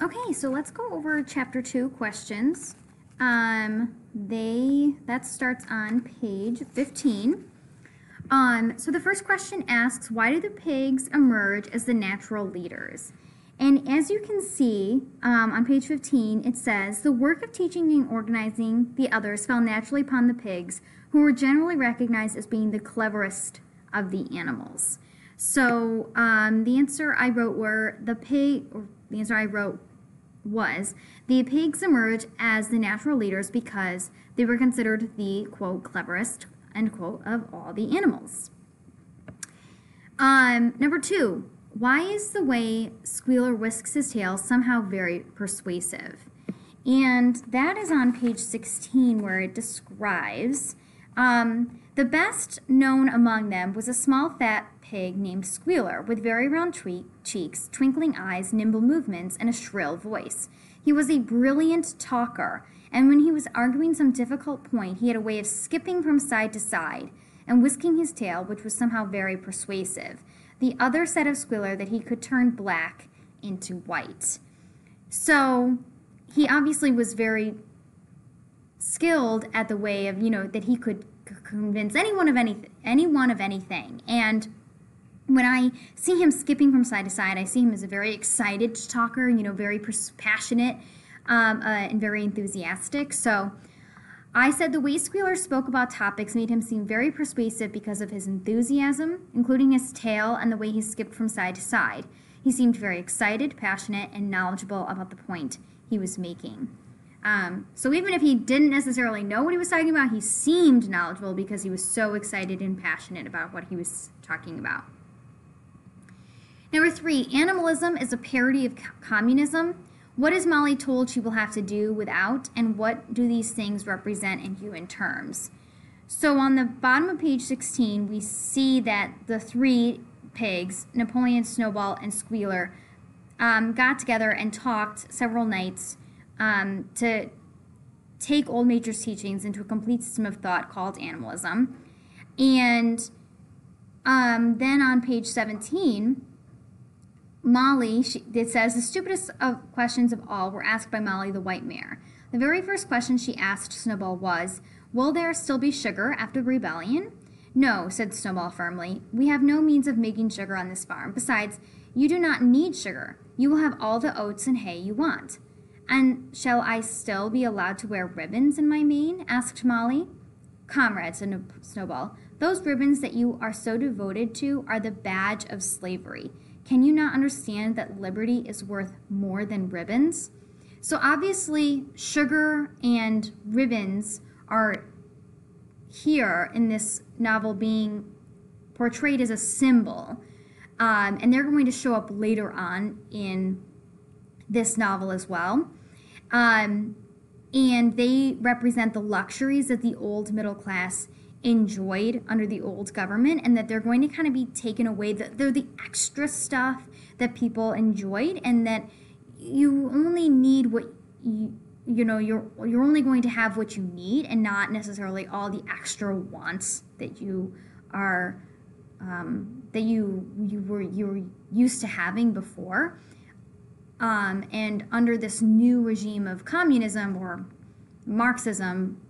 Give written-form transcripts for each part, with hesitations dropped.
Okay, so let's go over chapter 2 questions. That starts on page 15. So the first question asks, why do the pigs emerge as the natural leaders? And as you can see on page 15, it says, the work of teaching and organizing the others fell naturally upon the pigs, who were generally recognized as being the cleverest of the animals. So the answer I wrote was, the pigs emerged as the natural leaders because they were considered the, quote, cleverest, end quote, of all the animals. Number 2, why is the way Squealer whisks his tail somehow very persuasive? And that is on page 16, where it describes, the best known among them was a small fat pig named Squealer, with very round cheeks, twinkling eyes, nimble movements, and a shrill voice. He was a brilliant talker, and when he was arguing some difficult point, he had a way of skipping from side to side and whisking his tail, which was somehow very persuasive. The other said of Squealer that he could turn black into white. So he obviously was very skilled at the way of, that he could convince anyone of anything. And when I see him skipping from side to side, I see him as a very excited talker, very passionate and very enthusiastic. So I said the way Squealer spoke about topics made him seem very persuasive because of his enthusiasm, including his tail and the way he skipped from side to side. He seemed very excited, passionate, and knowledgeable about the point he was making. So even if he didn't necessarily know what he was talking about, he seemed knowledgeable because he was so excited and passionate about what he was talking about. Number 3, animalism is a parody of communism. What is Molly told she will have to do without, and what do these things represent in human terms? So on the bottom of page 16, we see that the 3 pigs, Napoleon, Snowball, and Squealer, got together and talked several nights to take Old Major's teachings into a complete system of thought called animalism. And then on page 17, Molly, it says, the stupidest of questions of all were asked by Molly the white mare. The very first question she asked Snowball was, will there still be sugar after the rebellion? No, said Snowball firmly. We have no means of making sugar on this farm. Besides, you do not need sugar. You will have all the oats and hay you want. And shall I still be allowed to wear ribbons in my mane? Asked Molly. Comrade, said Snowball, those ribbons that you are so devoted to are the badge of slavery. Can you not understand that liberty is worth more than ribbons? So obviously, sugar and ribbons are here in this novel being portrayed as a symbol. And they're going to show up later on in this novel as well. And they represent the luxuries that the old middle class enjoyed under the old government, and that they're going to kind of be taken away. They're the extra stuff that people enjoyed, and that you only need what you're only going to have what you need, and not necessarily all the extra wants that you are that you were used to having before. And under this new regime of communism or Marxism,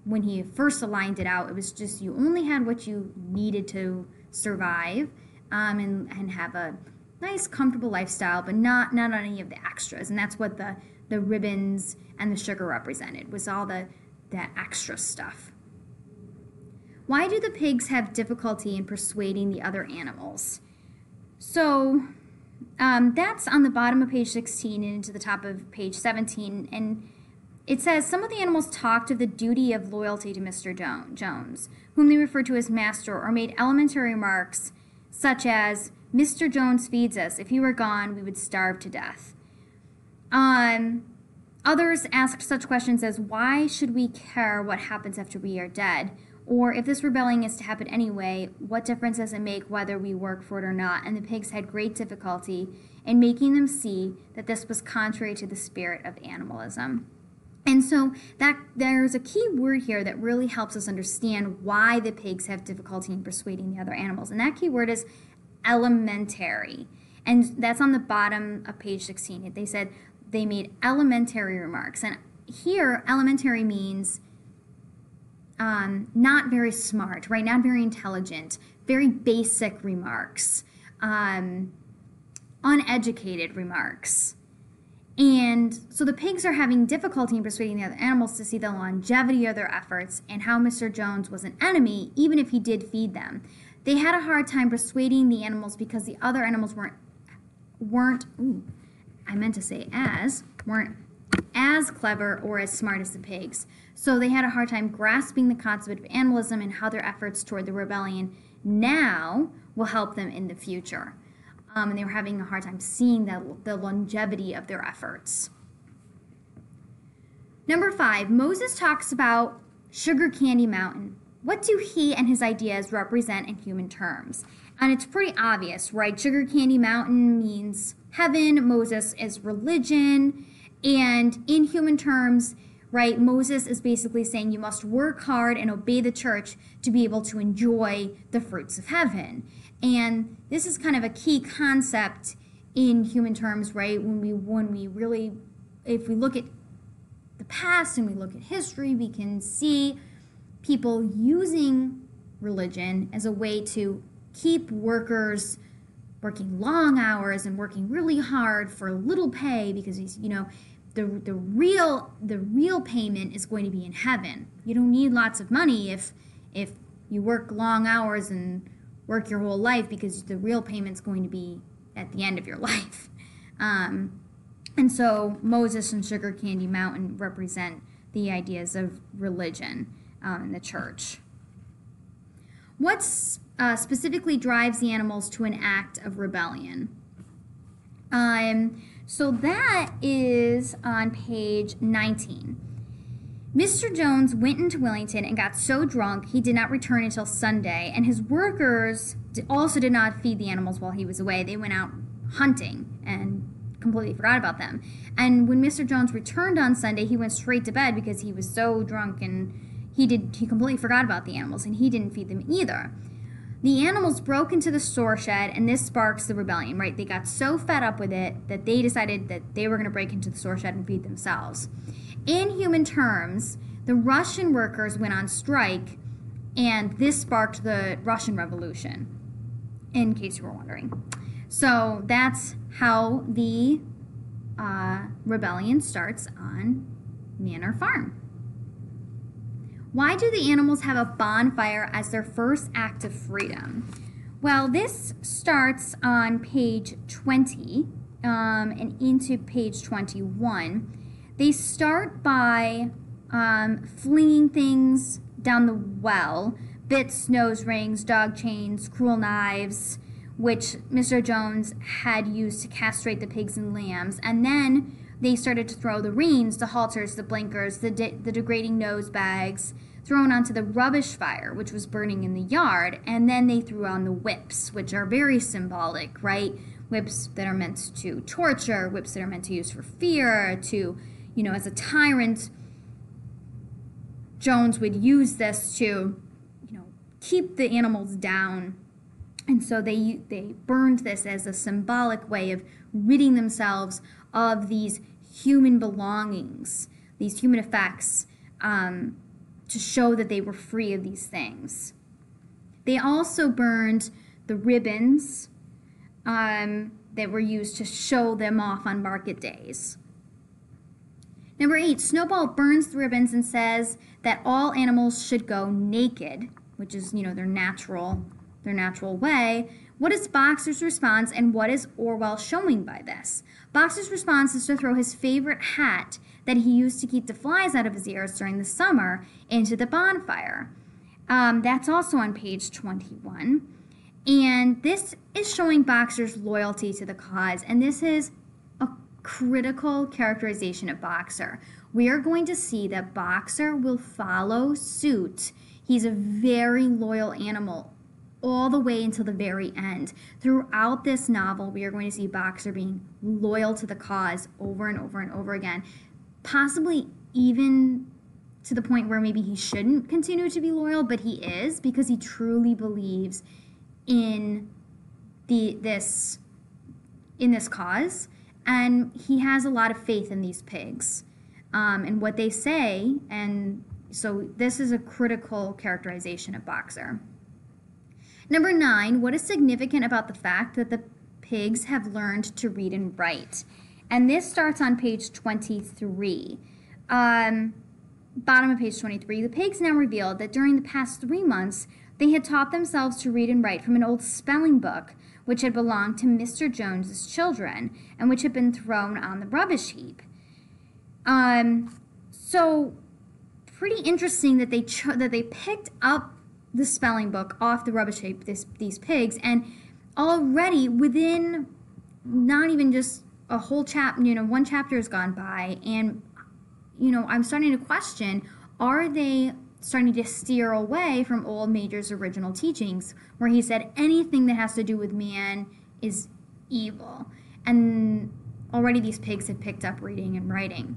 when he first aligned it out, it was just you only had what you needed to survive and have a nice, comfortable lifestyle, but not any of the extras. And that's what the ribbons and the sugar represented, was all that extra stuff. Why do the pigs have difficulty in persuading the other animals? So that's on the bottom of page 16 and into the top of page 17. And it says, some of the animals talked of the duty of loyalty to Mr. Jones, whom they referred to as master, or made elementary remarks such as, Mr. Jones feeds us. If he were gone, we would starve to death. Others asked such questions as, why should we care what happens after we are dead? Or if this rebellion is to happen anyway, what difference does it make whether we work for it or not? And the pigs had great difficulty in making them see that this was contrary to the spirit of animalism. And so there's a key word here that really helps us understand why the pigs have difficulty in persuading the other animals. And that key word is elementary. And that's on the bottom of page 16. They said they made elementary remarks. And here, elementary means not very smart, right? Not very intelligent, very basic remarks, uneducated remarks. And so the pigs are having difficulty in persuading the other animals to see the longevity of their efforts and how Mr. Jones was an enemy, even if he did feed them. They had a hard time persuading the animals because the other animals weren't as clever or as smart as the pigs. So they had a hard time grasping the concept of animalism and how their efforts toward the rebellion now will help them in the future. And they were having a hard time seeing the longevity of their efforts. Number 5, Moses talks about Sugar Candy Mountain. What do he and his ideas represent in human terms? And it's pretty obvious, right? Sugar Candy Mountain means heaven, Moses is religion, and in human terms, right, Moses is basically saying you must work hard and obey the church to be able to enjoy the fruits of heaven. And this is kind of a key concept in human terms, right? When we really, if we look at the past and we look at history, we can see people using religion as a way to keep workers working long hours and working really hard for little pay because, you know, the real payment is going to be in heaven. You don't need lots of money if you work long hours and work your whole life, because the real payment's going to be at the end of your life. And so Moses and Sugar Candy Mountain represent the ideas of religion in the church. What specifically drives the animals to an act of rebellion? So that is on page 19. Mr. Jones went into Wellington and got so drunk he did not return until Sunday, and his workers also did not feed the animals while he was away. They went out hunting and completely forgot about them. And when Mr. Jones returned on Sunday, he went straight to bed because he was so drunk, and he completely forgot about the animals, and he didn't feed them either. The animals broke into the store shed, and this sparks the rebellion, right? They got so fed up with it that they decided that they were going to break into the store shed and feed themselves. In human terms, the Russian workers went on strike, and this sparked the Russian Revolution, in case you were wondering. So that's how the rebellion starts on Manor Farm. Why do the animals have a bonfire as their first act of freedom? Well, this starts on page 20 and into page 21. They start by flinging things down the well, bits, nose rings, dog chains, cruel knives, which Mr. Jones had used to castrate the pigs and lambs. And then they started to throw the reins, the halters, the blinkers, the degrading nose bags, thrown onto the rubbish fire, which was burning in the yard. And then they threw on the whips, which are very symbolic, right? Whips that are meant to torture, whips that are meant to use for fear, to, you know, as a tyrant. Jones would use this to, you know, keep the animals down. And so they burned this as a symbolic way of ridding themselves of these human belongings, these human effects, to show that they were free of these things. They also burned the ribbons that were used to show them off on market days. Number 8, Snowball burns the ribbons and says that all animals should go naked, which is, you know, their natural way. What is Boxer's response, and what is Orwell showing by this? Boxer's response is to throw his favorite hat that he used to keep the flies out of his ears during the summer into the bonfire. That's also on page 21. And this is showing Boxer's loyalty to the cause, and this is a critical characterization of Boxer. We are going to see that Boxer will follow suit. He's a very loyal animal all the way until the very end. Throughout this novel, we are going to see Boxer being loyal to the cause over and over and over again, possibly even to the point where maybe he shouldn't continue to be loyal, but he is, because he truly believes in this in this cause, and he has a lot of faith in these pigs and what they say, and so this is a critical characterization of Boxer. Number 9, what is significant about the fact that the pigs have learned to read and write? And this starts on page 23. Bottom of page 23, the pigs now revealed that during the past 3 months, they had taught themselves to read and write from an old spelling book which had belonged to Mr. Jones's children and which had been thrown on the rubbish heap. So pretty interesting that they picked up the spelling book off the rubbish heap, these pigs, and already within not even just a whole chapter, one chapter has gone by, and I'm starting to question, are they starting to steer away from Old Major's original teachings, where he said anything that has to do with man is evil? And already these pigs have picked up reading and writing.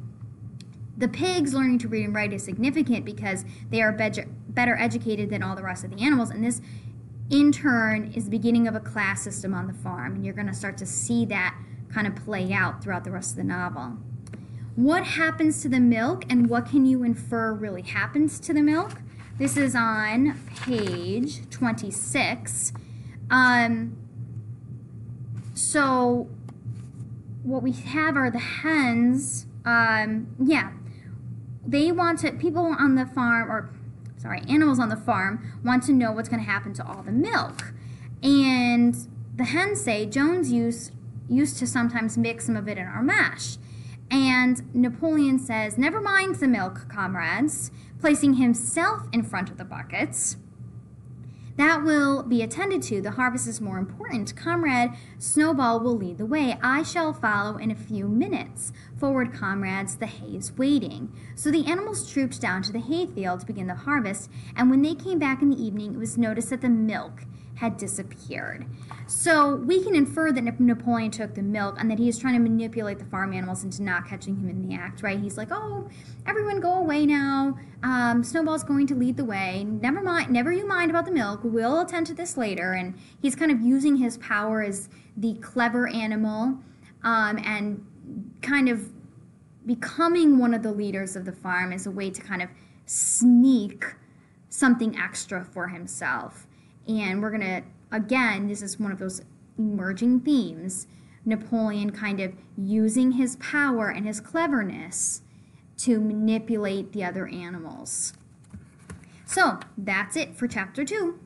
The pigs learning to read and write is significant because they are better educated than all the rest of the animals, and this in turn is the beginning of a class system on the farm, and you're going to start to see that kind of play out throughout the rest of the novel. What happens to the milk, and what can you infer really happens to the milk? This is on page 26. So what we have are the hens. They want to, animals on the farm want to know what's going to happen to all the milk. And the hens say, Jones used to sometimes mix some of it in our mash. And Napoleon says, never mind the milk, comrades, placing himself in front of the buckets. That will be attended to. The harvest is more important. Comrade Snowball will lead the way. I shall follow in a few minutes. Forward, comrades, the hay is waiting. So the animals trooped down to the hayfield to begin the harvest, and when they came back in the evening, it was noticed that the milk had disappeared. So we can infer that Napoleon took the milk and that he is trying to manipulate the farm animals into not catching him in the act, right? He's like, oh, everyone go away now. Snowball's going to lead the way. Never you mind about the milk. We'll attend to this later. And he's kind of using his power as the clever animal and kind of becoming one of the leaders of the farm as a way to kind of sneak something extra for himself. And we're going to, again, this is one of those emerging themes, Napoleon kind of using his power and his cleverness to manipulate the other animals. So that's it for chapter 2.